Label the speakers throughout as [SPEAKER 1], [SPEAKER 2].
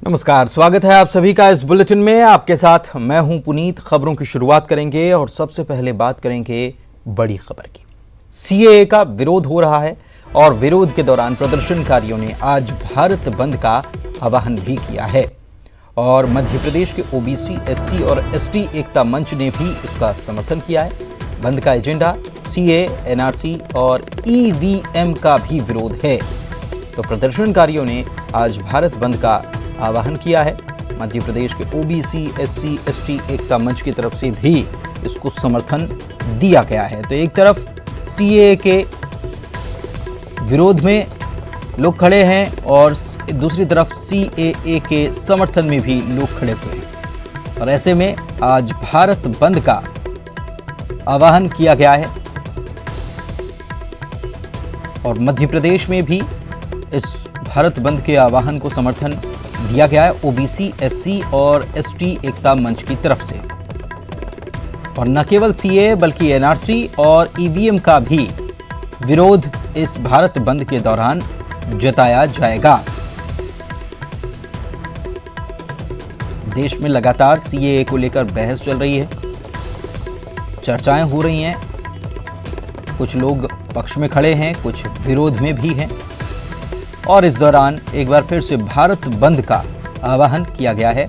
[SPEAKER 1] नमस्कार, स्वागत है आप सभी का इस बुलेटिन में। आपके साथ मैं हूं पुनीत। खबरों की शुरुआत करेंगे और सबसे पहले बात करेंगे बड़ी खबर की। सीएए का विरोध हो रहा है और विरोध के दौरान प्रदर्शनकारियों ने आज भारत बंद का आह्वान भी किया है और मध्य प्रदेश के ओबीसी, एससी और एसटी एकता मंच ने भी इसका समर्थन किया है। बंद का एजेंडा सीएए, एनआरसी और ईवीएम का भी विरोध है। तो प्रदर्शनकारियों ने आज भारत बंद का आह्वान किया है। मध्य प्रदेश के ओबीसी, एससी, एसटी एकता मंच की तरफ से भी इसको समर्थन दिया गया है। तो एक तरफ सीएए के विरोध में लोग खड़े हैं और दूसरी तरफ सीएए के समर्थन में भी लोग खड़े हुए हैं और ऐसे में आज भारत बंद का आह्वान किया गया है और मध्य प्रदेश में भी इस भारत बंद के आह्वान को समर्थन दिया गया है ओबीसी, एससी और एसटी एकता मंच की तरफ से। और न केवल सीएए बल्कि एनआरसी और ईवीएम का भी विरोध इस भारत बंद के दौरान जताया जाएगा। देश में लगातार सीएए को लेकर बहस चल रही है, चर्चाएं हो रही हैं। कुछ लोग पक्ष में खड़े हैं, कुछ विरोध में भी हैं और इस दौरान एक बार फिर से भारत बंद का आह्वान किया गया है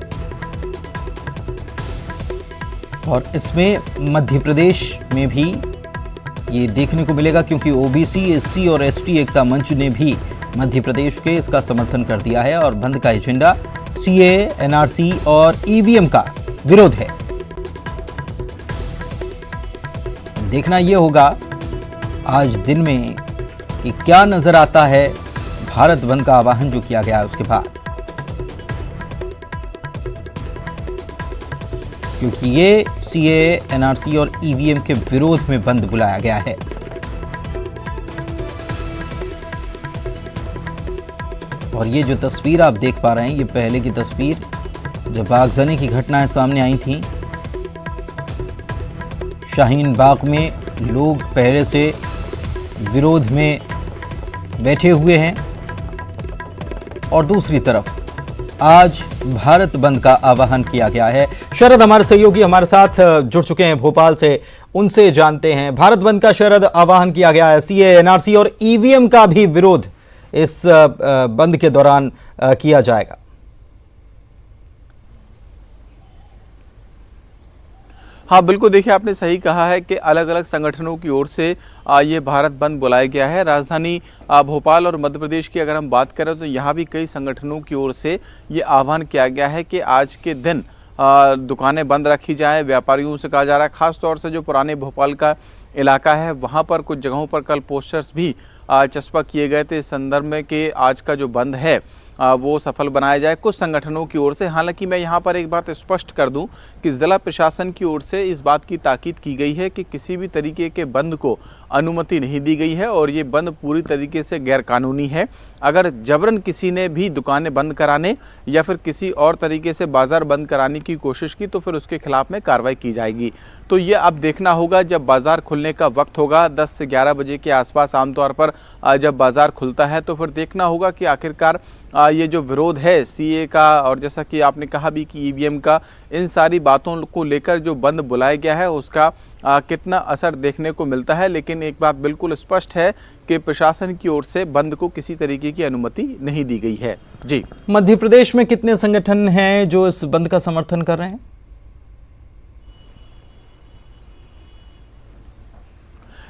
[SPEAKER 1] और इसमें मध्य प्रदेश में भी ये देखने को मिलेगा क्योंकि ओबीसी, एससी और एसटी एकता मंच ने भी मध्य प्रदेश के इसका समर्थन कर दिया है और बंद का एजेंडा सीएए, एनआरसी और ईवीएम का विरोध है। देखना यह होगा आज दिन में कि क्या नजर आता है भारत बंद का आह्वान जो किया गया है उसके बाद, क्योंकि ये सीएए, एनआरसी और ईवीएम के विरोध में बंद बुलाया गया है। और ये जो तस्वीर आप देख पा रहे हैं ये पहले की तस्वीर जब आगजनी की घटनाएं सामने आई थी। शाहीन बाग में लोग पहले से विरोध में बैठे हुए हैं और दूसरी तरफ आज भारत बंद का आह्वान किया गया है। शरद हमारे सहयोगी हमारे साथ जुड़ चुके हैं भोपाल से, उनसे जानते हैं। भारत बंद का शरद आह्वान किया गया है, सीएए, एनआरसी और ईवीएम का भी विरोध इस बंद के दौरान किया जाएगा।
[SPEAKER 2] हाँ बिल्कुल, देखिए आपने सही कहा है कि अलग अलग संगठनों की ओर से ये भारत बंद बुलाया गया है। राजधानी भोपाल और मध्य प्रदेश की अगर हम बात करें तो यहाँ भी कई संगठनों की ओर से ये आह्वान किया गया है कि आज के दिन दुकानें बंद रखी जाएं। व्यापारियों से कहा जा रहा है, खास तौर से जो पुराने भोपाल का इलाका है वहाँ पर कुछ जगहों पर कल पोस्टर्स भी चस्पा किए गए थे इस संदर्भ में कि आज का जो बंद है वो सफल बनाया जाए कुछ संगठनों की ओर से। हालांकि मैं यहाँ पर एक बात स्पष्ट कर दूं कि ज़िला प्रशासन की ओर से इस बात की ताकीद की गई है कि किसी भी तरीके के बंद को अनुमति नहीं दी गई है और ये बंद पूरी तरीके से गैरकानूनी है। अगर जबरन किसी ने भी दुकानें बंद कराने या फिर किसी और तरीके से बाज़ार बंद कराने की कोशिश की तो फिर उसके खिलाफ में कार्रवाई की जाएगी। तो ये अब देखना होगा जब बाज़ार खुलने का वक्त होगा 10 से 11 बजे के आसपास आमतौर पर जब बाज़ार खुलता है तो फिर देखना होगा कि आखिरकार ये जो विरोध है सीए का और जैसा कि आपने कहा भी कि ईवीएम का, इन सारी बातों को लेकर जो बंद बुलाया गया है उसका कितना असर देखने को मिलता है। लेकिन एक बात बिल्कुल स्पष्ट है कि प्रशासन की ओर से बंद को किसी तरीके की अनुमति नहीं दी गई है। जी,
[SPEAKER 1] मध्य प्रदेश में कितने संगठन हैं जो इस बंद का समर्थन कर रहे हैं?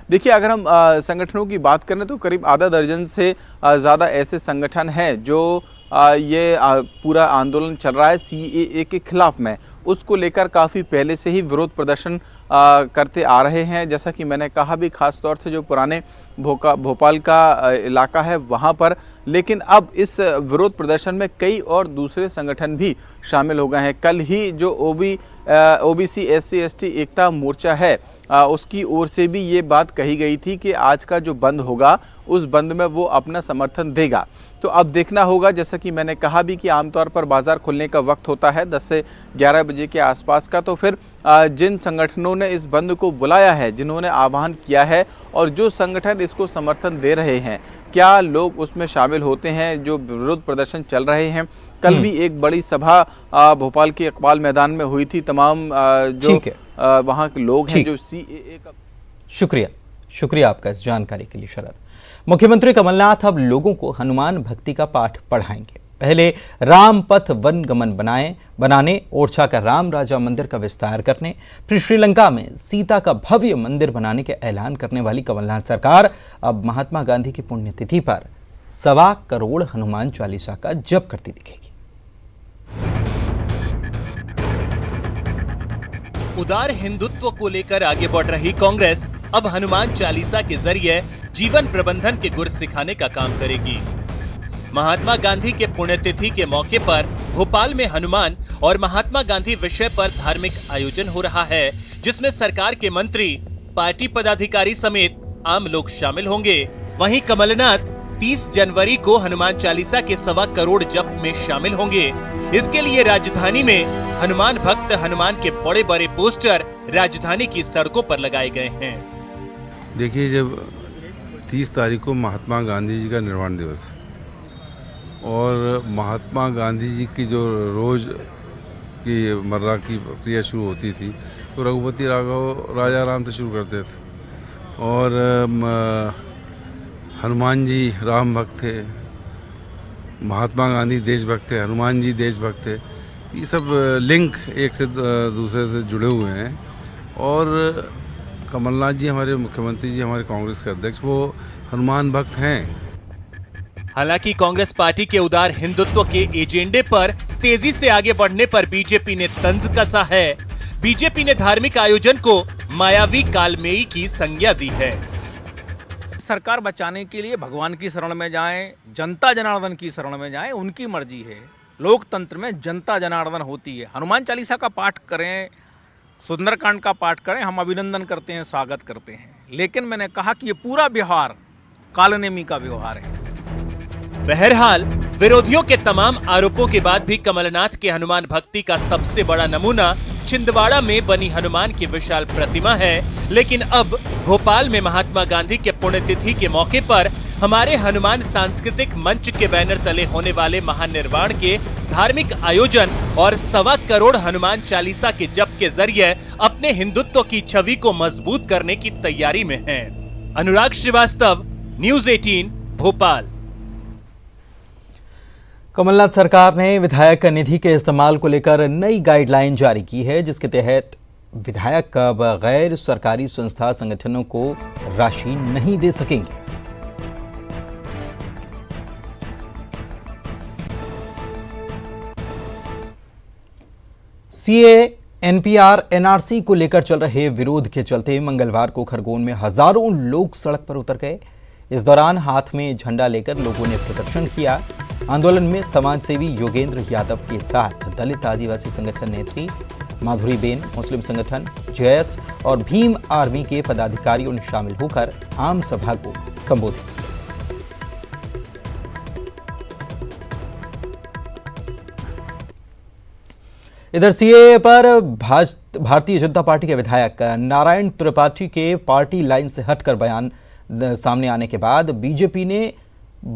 [SPEAKER 2] देखिए अगर हम संगठनों की बात करें तो करीब आधा दर्जन से ज़्यादा ऐसे संगठन हैं जो ये पूरा आंदोलन चल रहा है सीएए के खिलाफ में, उसको लेकर काफ़ी पहले से ही विरोध प्रदर्शन करते आ रहे हैं। जैसा कि मैंने कहा भी, खास तौर से जो पुराने भोपाल का इलाका है वहाँ पर। लेकिन अब इस विरोध प्रदर्शन में कई और दूसरे संगठन भी शामिल हो गए हैं। कल ही जो ओबीसी, एससी, एसटी एकता मोर्चा है उसकी ओर से भी ये बात कही गई थी कि आज का जो बंद होगा उस बंद में वो अपना समर्थन देगा। तो अब देखना होगा, जैसा कि मैंने कहा भी कि आमतौर पर बाज़ार खुलने का वक्त होता है 10 से 11 बजे के आसपास का। तो फिर जिन संगठनों ने इस बंद को बुलाया है, जिन्होंने आह्वान किया है और जो संगठन इसको समर्थन दे रहे हैं, क्या लोग उसमें शामिल होते हैं? जो विरोध प्रदर्शन चल रहे हैं कल भी एक बड़ी सभा भोपाल के इकबाल मैदान में हुई थी। तमाम जो वहाँ के लोग हैं जो सीएए का।
[SPEAKER 1] शुक्रिया आपका इस जानकारी के लिए शरद। मुख्यमंत्री कमलनाथ अब लोगों को हनुमान भक्ति का पाठ पढ़ाएंगे। पहले राम पथ वन गमन बनाने, ओरछा का राम राजा मंदिर का विस्तार करने, फिर श्रीलंका में सीता का भव्य मंदिर बनाने के ऐलान करने वाली कमलनाथ सरकार अब महात्मा गांधी की पुण्यतिथि पर 1.25 करोड़ हनुमान चालीसा का जप करती दिखेगी।
[SPEAKER 3] उदार हिंदुत्व को लेकर आगे बढ़ रही कांग्रेस अब हनुमान चालीसा के जरिए जीवन प्रबंधन के गुर सिखाने का काम करेगी। महात्मा गांधी के पुण्यतिथि के मौके पर भोपाल में हनुमान और महात्मा गांधी विषय पर धार्मिक आयोजन हो रहा है, जिसमें सरकार के मंत्री, पार्टी पदाधिकारी समेत आम लोग शामिल होंगे। वहीं कमलनाथ 30 जनवरी को हनुमान चालीसा के 1.25 करोड़ जप में शामिल होंगे। इसके लिए राजधानी में हनुमान भक्त हनुमान के बड़े बड़े पोस्टर राजधानी की सड़कों पर लगाए गए हैं।
[SPEAKER 4] देखिए, जब 30 तारीख को महात्मा गांधी जी का निर्वाण दिवस और महात्मा गांधी जी की जो रोज की मर्रा की प्रक्रिया शुरू होती थी तो रघुपति राघव राजा राम से शुरू करते थे और हनुमान जी राम भक्त थे, महात्मा गांधी देशभक्त थे, हनुमान जी देशभक्त थे। ये सब लिंक एक से दूसरे से जुड़े हुए हैं और कमलनाथ जी हमारे मुख्यमंत्री जी, हमारे कांग्रेस के अध्यक्ष, वो हनुमान भक्त हैं।
[SPEAKER 3] हालांकि कांग्रेस पार्टी के उदार हिंदुत्व के एजेंडे पर तेजी से आगे बढ़ने पर बीजेपी ने तंज कसा है। बीजेपी ने धार्मिक आयोजन को मायावी कालमेई की संज्ञा दी है।
[SPEAKER 5] सरकार बचाने के लिए भगवान की शरण में जाएं, जनता जनार्दन की शरण में जाएं, उनकी मर्जी है। लोकतंत्र में जनता जनार्दन होती है। हनुमान चालीसा का पाठ करें, सुंदरकांड का पाठ करें, हम अभिनंदन करते हैं, स्वागत करते हैं। लेकिन मैंने कहा कि ये पूरा व्यवहार कालनेमी का व्यवहार है।
[SPEAKER 3] बहरहाल विरोधियों के तमाम आरोपों के बाद भी कमलनाथ के हनुमान भक्ति का सबसे बड़ा नमूना छिंदवाड़ा में बनी हनुमान की विशाल प्रतिमा है। लेकिन अब भोपाल में महात्मा गांधी के पुण्यतिथि के मौके पर हमारे हनुमान सांस्कृतिक मंच के बैनर तले होने वाले महानिर्वाण के धार्मिक आयोजन और 1.25 करोड़ हनुमान चालीसा के जप के जरिए अपने हिंदुत्व की छवि को मजबूत करने की तैयारी में हैं। अनुराग श्रीवास्तव, न्यूज़ 18 भोपाल।
[SPEAKER 1] कमलनाथ सरकार ने विधायक निधि के इस्तेमाल को लेकर नई गाइडलाइन जारी की है, जिसके तहत विधायक अब गैर सरकारी संस्था संगठनों को राशि नहीं दे सकेंगे। सीए, एनपीआर, एनआरसी को लेकर चल रहे विरोध के चलते मंगलवार को खरगोन में हजारों लोग सड़क पर उतर गए। इस दौरान हाथ में झंडा लेकर लोगों ने प्रदर्शन किया। आंदोलन में समाजसेवी योगेंद्र यादव के साथ दलित आदिवासी संगठन नेत्री माधुरी बेन, मुस्लिम संगठन जेएस और भीम आर्मी के पदाधिकारियों ने शामिल होकर आम सभा को संबोधित किया। इधर सीएए पर भारतीय जनता पार्टी के विधायक नारायण त्रिपाठी के पार्टी लाइन से हटकर बयान सामने आने के बाद बीजेपी ने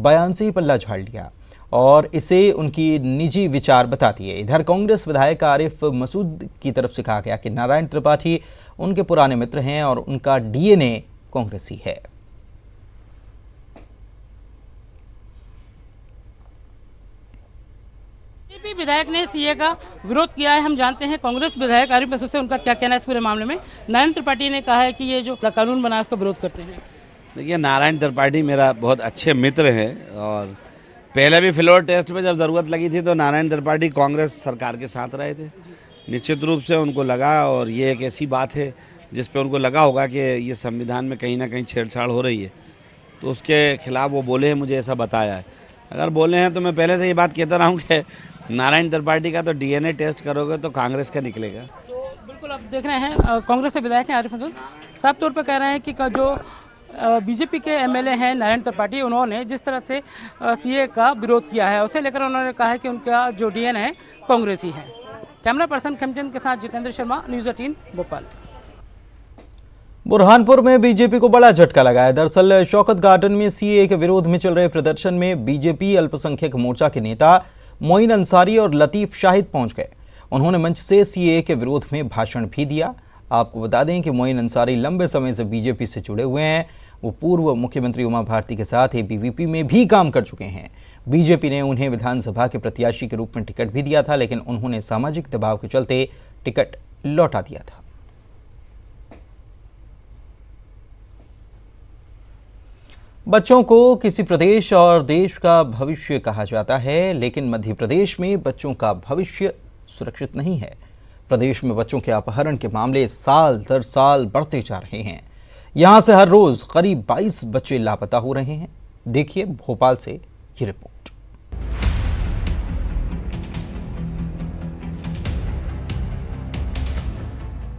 [SPEAKER 1] बयान से ही पल्ला झाड़ लिया और इसे उनकी निजी विचार बता दिए। इधर कांग्रेस विधायक आरिफ मसूद की तरफ से कहा गया कि नारायण त्रिपाठी उनके पुराने मित्र हैं और उनका डीएनए कांग्रेसी है।
[SPEAKER 6] बीजेपी विधायक ने सीए का विरोध किया है। हम जानते हैं कांग्रेस विधायक आरिफ मसूद से उनका क्या कहना है इस पूरे मामले में। नारायण त्रिपाठी ने कहा है कि ये जो कानून बना है उसका विरोध करते हैं।
[SPEAKER 7] देखिए, नारायण त्रिपाठी मेरा बहुत अच्छे मित्र है और पहले भी फ्लोर टेस्ट में जब ज़रूरत लगी थी तो नारायण त्रिपाठी कांग्रेस सरकार के साथ रहे थे। निश्चित रूप से उनको लगा, और ये एक ऐसी बात है जिस पे उनको लगा होगा कि ये संविधान में कहीं ना कहीं छेड़छाड़ हो रही है, तो उसके खिलाफ वो बोले हैं, मुझे ऐसा बताया है। अगर बोले हैं तो मैं पहले से ये बात कहता रहा हूँ कि नारायण त्रिपाठी का तो डीएनए टेस्ट करोगे तो कांग्रेस का निकलेगा।
[SPEAKER 6] तो बिल्कुल अब देख रहे हैं कांग्रेस के विधायक हैं आरिफ मसूद साफ तौर पर कह रहे हैं कि जो बीजेपी के एमएलए हैं नारायण त्रिपाठी, उन्होंने जिस तरह से सीए का विरोध किया है उसे लेकर उन्होंने कहा है कि उनका जो डीएनए है कांग्रेसी है। कैमरा पर्सन खेमचंद के साथ जितेंद्र शर्मा, न्यूज़ 18 भोपाल।
[SPEAKER 1] बुरहानपुर में बीजेपी को बड़ा झटका लगा है। दरअसल शौकत गार्डन में सीए के विरोध में चल रहे प्रदर्शन में बीजेपी अल्पसंख्यक मोर्चा के नेता मोइन अंसारी और लतीफ शाहिद पहुंच गए। उन्होंने मंच से सीएए के विरोध में भाषण भी दिया। आपको बता दें कि मोइन अंसारी लंबे समय से बीजेपी से जुड़े हुए हैं। वो पूर्व मुख्यमंत्री उमा भारती के साथ एबीवीपी में भी काम कर चुके हैं। बीजेपी ने उन्हें विधानसभा के प्रत्याशी के रूप में टिकट भी दिया था, लेकिन उन्होंने सामाजिक दबाव के चलते टिकट लौटा दिया था। बच्चों को किसी प्रदेश और देश का भविष्य कहा जाता है, लेकिन मध्य प्रदेश में बच्चों का भविष्य सुरक्षित नहीं है। प्रदेश में बच्चों के अपहरण के मामले साल दर साल बढ़ते जा रहे हैं। यहां से हर रोज करीब 22 बच्चे लापता हो रहे हैं। देखिए भोपाल से ये रिपोर्ट।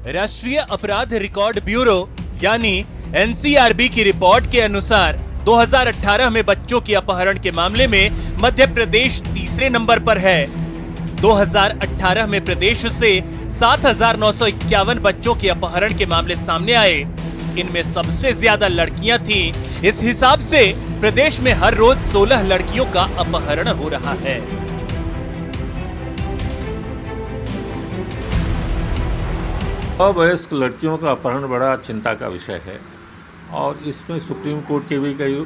[SPEAKER 3] राष्ट्रीय अपराध रिकॉर्ड ब्यूरो यानी एनसीआरबी की रिपोर्ट के अनुसार 2018 में बच्चों के अपहरण के मामले में मध्य प्रदेश तीसरे नंबर पर है। 2018 में प्रदेश से 7,951 बच्चों के अपहरण के मामले सामने आए। इनमें सबसे ज्यादा लड़कियां थीं। इस हिसाब से प्रदेश में हर रोज 16 लड़कियों का अपहरण हो रहा है।
[SPEAKER 8] अवयस्क लड़कियों का अपहरण बड़ा चिंता का विषय है और इसमें सुप्रीम कोर्ट के भी कई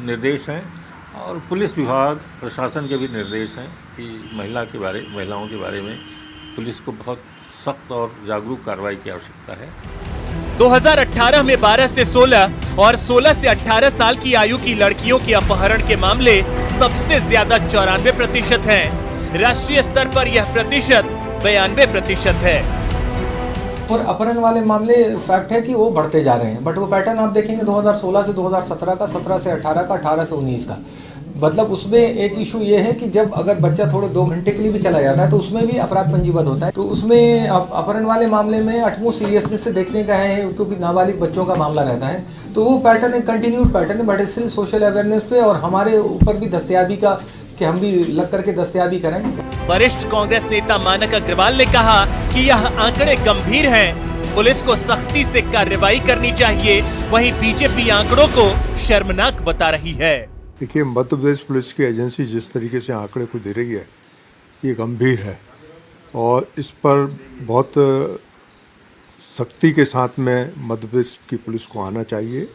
[SPEAKER 8] निर्देश हैं और पुलिस विभाग प्रशासन के भी निर्देश हैं कि महिलाओं के बारे में पुलिस को बहुत सख्त और जागरूक कार्रवाई की आवश्यकता है।
[SPEAKER 3] 2018 में 12 से 16 और 16 से 18 साल की आयु की लड़कियों के अपहरण के मामले सबसे ज्यादा 94% हैं। राष्ट्रीय स्तर पर यह प्रतिशत 92% है।
[SPEAKER 9] और अपहरण वाले मामले फैक्ट है कि वो बढ़ते जा रहे हैं, बट वो पैटर्न आप देखेंगे 2016 से 2017 का, 17 से 18 का, 18 से 19 का। मतलब उसमें एक इशू ये है कि जब अगर बच्चा थोड़े 2 घंटे के लिए भी चला जाता है तो उसमें भी अपराध पंजीबद्ध होता है। तो उसमें अपहरण वाले मामले में अटमोस्ट सीरियसनेस से देखने का है, क्योंकि नाबालिग बच्चों का मामला रहता है। तो वो पैटर्न एक कंटिन्यूड पैटर्न है, बट स्टिल सोशल अवेयरनेस पे और हमारे ऊपर भी दस्तयाबी का कि हम भी लग करके दस्तयाबी करें।
[SPEAKER 3] वरिष्ठ कांग्रेस नेता मानक अग्रवाल ने कहा कि यह आंकड़े गंभीर हैं, पुलिस को सख्ती से कार्रवाई करनी चाहिए। वहीं बीजेपी आंकड़ों को शर्मनाक बता रही है।
[SPEAKER 10] देखिए, मध्य प्रदेश पुलिस की एजेंसी जिस तरीके से आंकड़े को दे रही है ये गंभीर है और इस पर बहुत सख्ती के साथ में मध्य प्रदेश की पुलिस को आना चाहिए,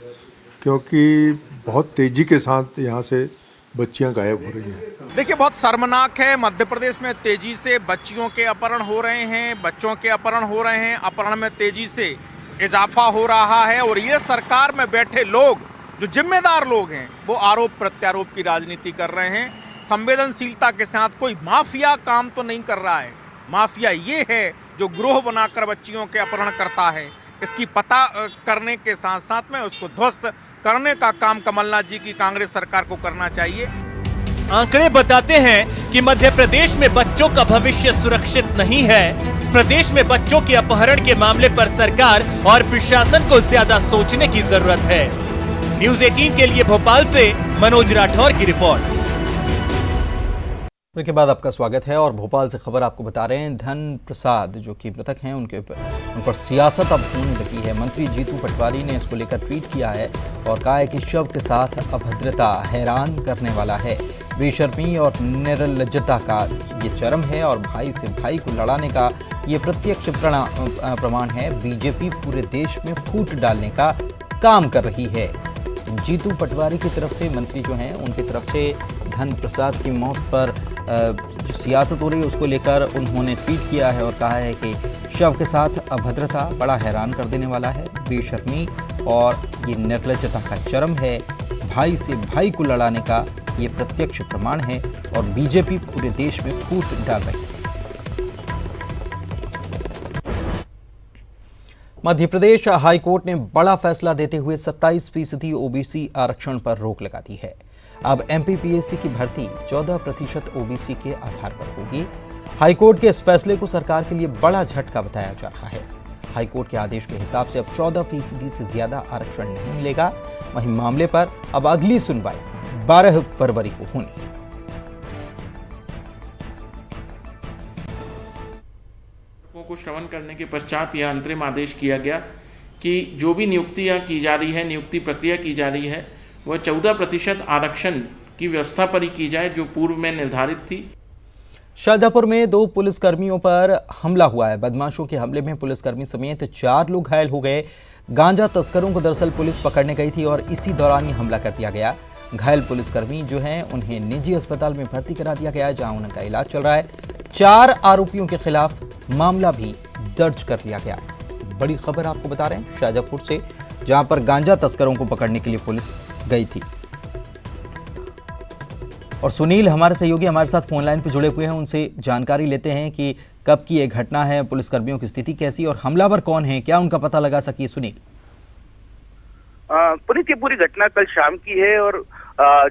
[SPEAKER 10] क्योंकि बहुत तेजी के साथ यहाँ से बच्चियां गायब हो रही हैं।
[SPEAKER 5] देखिए, बहुत शर्मनाक है। मध्य प्रदेश में तेजी से बच्चियों के अपहरण हो रहे हैं, बच्चों के अपहरण हो रहे हैं, अपहरण में तेजी से इजाफा हो रहा है और ये सरकार में बैठे लोग, जो जिम्मेदार लोग हैं, वो आरोप प्रत्यारोप की राजनीति कर रहे हैं। संवेदनशीलता के साथ कोई माफिया काम तो नहीं कर रहा है। माफिया ये है जो गिरोह बनाकर बच्चियों के अपहरण करता है। इसकी पता करने के साथ साथ में उसको ध्वस्त करने का काम कमलनाथ जी की कांग्रेस सरकार को करना चाहिए।
[SPEAKER 3] आंकड़े बताते हैं कि मध्य प्रदेश में बच्चों का भविष्य सुरक्षित नहीं है। प्रदेश में बच्चों के अपहरण के मामले पर सरकार और प्रशासन को ज्यादा सोचने की जरूरत है। न्यूज़ 18 के लिए भोपाल से मनोज राठौर की रिपोर्ट।
[SPEAKER 1] के बाद आपका स्वागत है और भोपाल से खबर आपको बता रहे हैं। धन प्रसाद जो कि मृतक हैं, उन पर सियासत अब होने लगी है। मंत्री जीतू पटवारी ने इसको लेकर ट्वीट किया है और कहा है कि शव के साथ अभद्रता हैरान करने वाला है। बेशर्मी और निर्लज्जता का ये चरम है और भाई से भाई को लड़ाने का ये प्रत्यक्ष प्रमाण है। बीजेपी पूरे देश में फूट डालने का काम कर रही है। जीतू पटवारी की तरफ से, मंत्री जो हैं उनकी तरफ से धन प्रसाद की मौत पर जो सियासत हो रही है उसको लेकर उन्होंने ट्वीट किया है और कहा है कि शव के साथ अभद्रता बड़ा हैरान कर देने वाला है। बेशर्मी और ये निर्लज्जता का चरम है। भाई से भाई को लड़ाने का ये प्रत्यक्ष प्रमाण है और बीजेपी पूरे देश में फूट डाल रही है। मध्य प्रदेश हाईकोर्ट ने बड़ा फैसला देते हुए 27% ओबीसी आरक्षण पर रोक लगा दी है। अब एमपीपीएससी की भर्ती 14% ओबीसी के आधार पर होगी। हाईकोर्ट के इस फैसले को सरकार के लिए बड़ा झटका बताया जा रहा है। हाईकोर्ट के आदेश के हिसाब से अब 14% से ज्यादा आरक्षण नहीं मिलेगा। वहीं मामले पर अब अगली सुनवाई 12 फरवरी को होनी।
[SPEAKER 11] को श्रवण करने के पश्चात यह अंतरिम आदेश किया गया कि जो भी नियुक्तियां की जा रही है, नियुक्ति प्रक्रिया की जा रही है, वह 14% आरक्षण की व्यवस्था पर ही की जाए जो पूर्व में निर्धारित थी।
[SPEAKER 1] शाहजहांपुर में 2 पुलिसकर्मियों पर हमला हुआ है। बदमाशों के हमले में पुलिसकर्मी समेत 4 लोग घायल हो गए। गांजा तस्करों को दरअसल पुलिस पकड़ने गई थी और इसी दौरान ही हमला कर दिया गया। घायल पुलिसकर्मी जो हैं उन्हें निजी अस्पताल में भर्ती करा दिया गया है, जहां उनका इलाज चल रहा है। 4 आरोपियों के खिलाफ मामला भी दर्ज कर लिया गया। बड़ी खबर आपको बता रहे हैं शाहजहांपुर से, जहां पर गांजा तस्करों को पकड़ने के लिए पुलिस गई थी। और सुनील हमारे सहयोगी हमारे साथ फोन लाइन पर जुड़े हुए हैं, उनसे जानकारी लेते हैं कि कब की ये घटना है, पुलिसकर्मियों की स्थिति कैसी और हमलावर कौन है, क्या उनका पता लगा सकी सुनील?
[SPEAKER 12] पुलिस ये पूरी घटना कल शाम की है और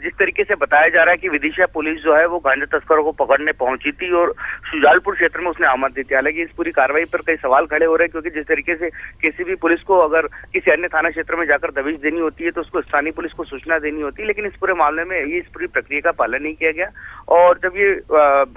[SPEAKER 12] जिस तरीके से बताया जा रहा है कि विदिशा पुलिस जो है वो गांजा तस्करों को पकड़ने पहुंची थी और शुजालपुर क्षेत्र में उसने आमद दी थी। हालांकि इस पूरी कार्रवाई पर कई सवाल खड़े हो रहे हैं, क्योंकि जिस तरीके से किसी भी पुलिस को अगर किसी अन्य थाना क्षेत्र में जाकर दबिश देनी होती है तो उसको स्थानीय पुलिस को सूचना देनी होती है, लेकिन इस पूरे मामले में ये इस पूरी प्रक्रिया का पालन नहीं किया गया। और जब ये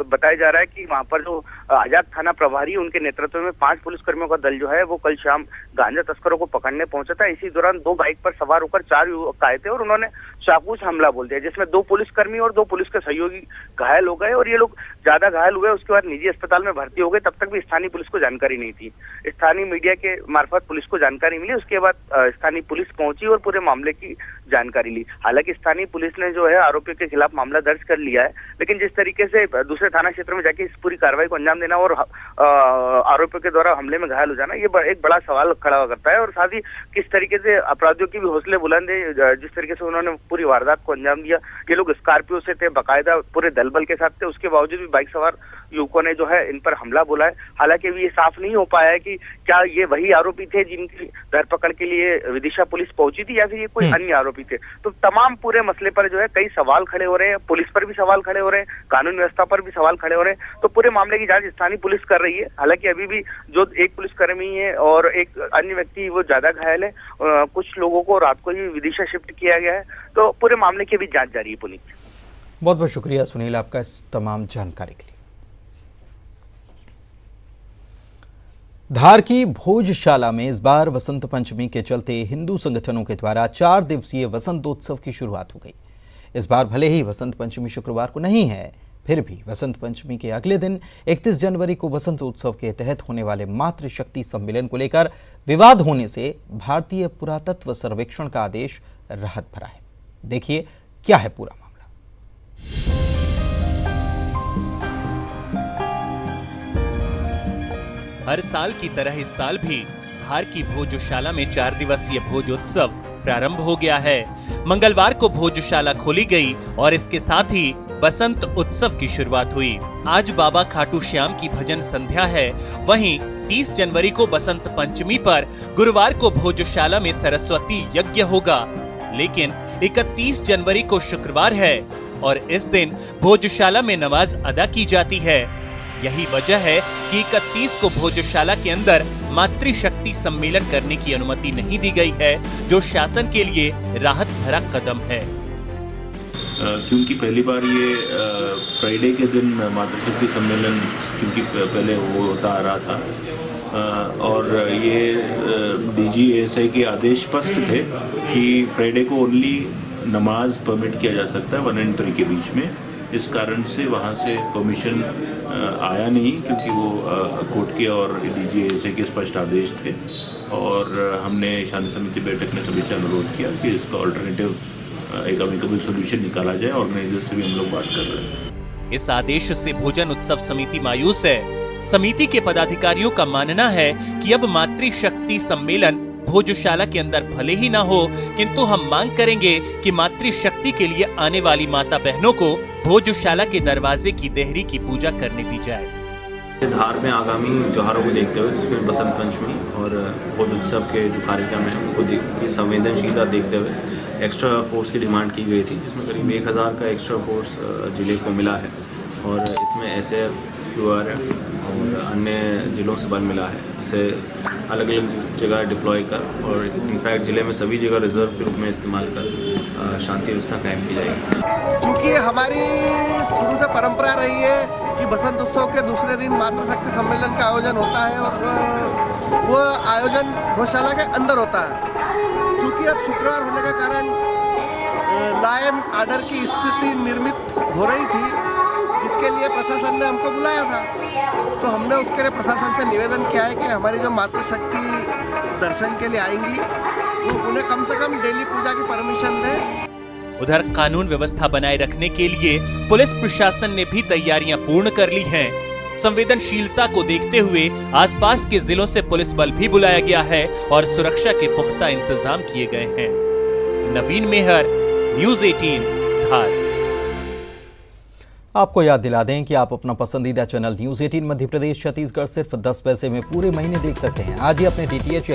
[SPEAKER 12] बताया जा रहा है कि वहाँ पर जो आजाद थाना प्रभारी उनके नेतृत्व में 5 पुलिसकर्मियों का दल जो है वो कल शाम गांजा तस्करों को पकड़ने पहुंचा था। इसी दौरान 2 बाइक पर सवार होकर 4 युवक आए थे और उन्होंने चाकू से हमला बोल दिया, जिसमें 2 पुलिसकर्मी और 2 पुलिस के सहयोगी घायल हो गए और ये लोग ज्यादा घायल हुए। उसके बाद निजी अस्पताल में भर्ती हो गए। तब तक भी स्थानीय पुलिस को जानकारी नहीं थी। स्थानीय मीडिया के मार्फत पुलिस को जानकारी मिली। उसके बाद स्थानीय पुलिस पहुंची और पूरे मामले की जानकारी ली। हालांकि स्थानीय पुलिस ने जो है आरोपियों के खिलाफ मामला दर्ज कर लिया है, लेकिन जिस तरीके से दूसरे थाना क्षेत्र में जाके इस पूरी कार्रवाई को अंजाम देना और आरोपियों के द्वारा हमले में घायल हो जाना, ये एक बड़ा सवाल खड़ा करता है। और साथ ही किस तरीके से अपराधियों की भी हौसले बुलंद है, जिस तरीके से उन्होंने पूरी वारदात को अंजाम दिया। ये लोग स्कॉर्पियो से थे, बाकायदा पूरे दल बल के साथ थे, उसके बावजूद भी बाइक सवार युवकों ने जो है इन पर हमला बोला है। हालांकि अभी ये साफ नहीं हो पाया है कि क्या ये वही आरोपी थे जिनकी धरपकड़ के लिए विदिशा पुलिस पहुंची थी या फिर ये कोई अन्य आरोपी थे। तो तमाम पूरे मसले पर जो है कई सवाल खड़े हो रहे हैं। पुलिस पर भी सवाल खड़े हो रहे हैं, कानून व्यवस्था पर भी सवाल खड़े हो रहे हैं। तो पूरे मामले की जांच स्थानीय पुलिस कर रही है। हालांकि अभी भी जो एक पुलिसकर्मी है और एक अन्य व्यक्ति वो ज्यादा घायल है। कुछ लोगों को रात को ही विदिशा शिफ्ट किया गया है। तो पूरे मामले की भी जांच जारी है पुलिस।
[SPEAKER 1] बहुत बहुत शुक्रिया सुनील आपका इस तमाम जानकारी के लिए। धार की भोजशाला में इस बार वसंत पंचमी के चलते हिंदू संगठनों के द्वारा 4 दिवसीय वसंतोत्सव की शुरुआत हो गई। इस बार भले ही वसंत पंचमी शुक्रवार को नहीं है, फिर भी वसंत पंचमी के अगले दिन 31 जनवरी को वसंत उत्सव के तहत होने वाले मातृशक्ति सम्मेलन को लेकर विवाद होने से भारतीय पुरातत्व सर्वेक्षण का आदेश राहत भरा है। देखिए क्या है पूरा मामला।
[SPEAKER 3] हर साल की तरह इस साल भी धार की भोजशाला में 4 दिवसीय भोजोत्सव प्रारंभ हो गया है। मंगलवार को भोजशाला खोली गई और इसके साथ ही बसंत उत्सव की शुरुआत हुई। आज बाबा खाटू श्याम की भजन संध्या है। वहीं 30 जनवरी को बसंत पंचमी पर गुरुवार को भोजशाला में सरस्वती यज्ञ होगा, लेकिन 31 जनवरी को शुक्रवार है और इस दिन भोजशाला में नमाज अदा की जाती है। यही वजह है कि 31 को भोजशाला के अंदर मातृशक्ति सम्मेलन करने की अनुमति नहीं दी गई है, जो शासन के लिए राहत भरा कदम है।
[SPEAKER 13] क्योंकि पहली बार ये फ्राइडे के दिन मातृशक्ति सम्मेलन क्योंकि पहले वो होता आ रहा था और ये DGSI के आदेश स्पष्ट थे कि फ्राइडे को ओनली नमाज परमिट किया जा सकता है 1 और 3 के बीच में। इस कारण से वहाँ से परमिशन आया नहीं, क्योंकि वो कोर्ट के और DGSI के स्पष्ट आदेश थे। और हमने शांति समिति बैठक में सभी से अनुरोध किया कि इसका ऑल्टरनेटिव एक अमिकेबल सॉल्यूशन निकाला जाए। ऑर्गेनाइजर्स से भी हम लोग बात कर रहे हैं।
[SPEAKER 3] इस आदेश से भोजन उत्सव समिति मायूस है। समिति के पदाधिकारियों का मानना है कि अब मातृशक्ति सम्मेलन भोजशाला के अंदर भले ही ना हो, किंतु हम मांग करेंगे कि मातृशक्ति के लिए आने वाली माता बहनों को भोजशाला के दरवाजे की देहरी की पूजा करने दी जाए।
[SPEAKER 14] धार में आगामी त्योहारों को देखते हुए, जिसमें बसंत पंचमी और भोज उत्सव के जो कार्यक्रम है उनको संवेदनशीलता देखते हुए एक्स्ट्रा फोर्स की डिमांड की गई थी, जिसमें करीब 1000 का एक्स्ट्रा फोर्स जिले को मिला है और इसमें SF, QRF और अन्य जिलों से बल मिला है, जिसे अलग अलग जगह डिप्लॉय कर और इनफैक्ट जिले में सभी जगह रिजर्व के रूप में इस्तेमाल कर शांति व्यवस्था कायम की जाएगी।
[SPEAKER 15] क्योंकि हमारी शुरू से परंपरा रही है कि बसंत उत्सव के दूसरे दिन मातृशक्ति सम्मेलन का आयोजन होता है और वो आयोजन भोजशाला के अंदर होता है। चूँकि अब शुक्रवार होने के कारण लॉ एंड ऑर्डर की स्थिति निर्मित हो रही थी, जिसके लिए लिए प्रशासन ने हमको बुलाया था, तो हमने उसके लिए प्रशासन से निवेदन किया है कि हमारी जो मातृशक्ति दर्शन के लिए आएंगी वो उन्हें कम से कम डेली पूजा की परमिशन दें।
[SPEAKER 3] उधर कानून व्यवस्था बनाए रखने के लिए पुलिस प्रशासन ने भी तैयारियां पूर्ण कर ली हैं। संवेदनशीलता को देखते हुए आसपास के जिलों से पुलिस बल भी बुलाया गया है और सुरक्षा के पुख्ता इंतजाम किए गए हैं। नवीन मेहर, न्यूज़ 18 धार।
[SPEAKER 1] आपको याद दिला दें कि आप अपना पसंदीदा चैनल न्यूज़ 18 मध्य प्रदेश छत्तीसगढ़ सिर्फ 10 पैसे में पूरे महीने देख सकते हैं। आज ही अपने DTH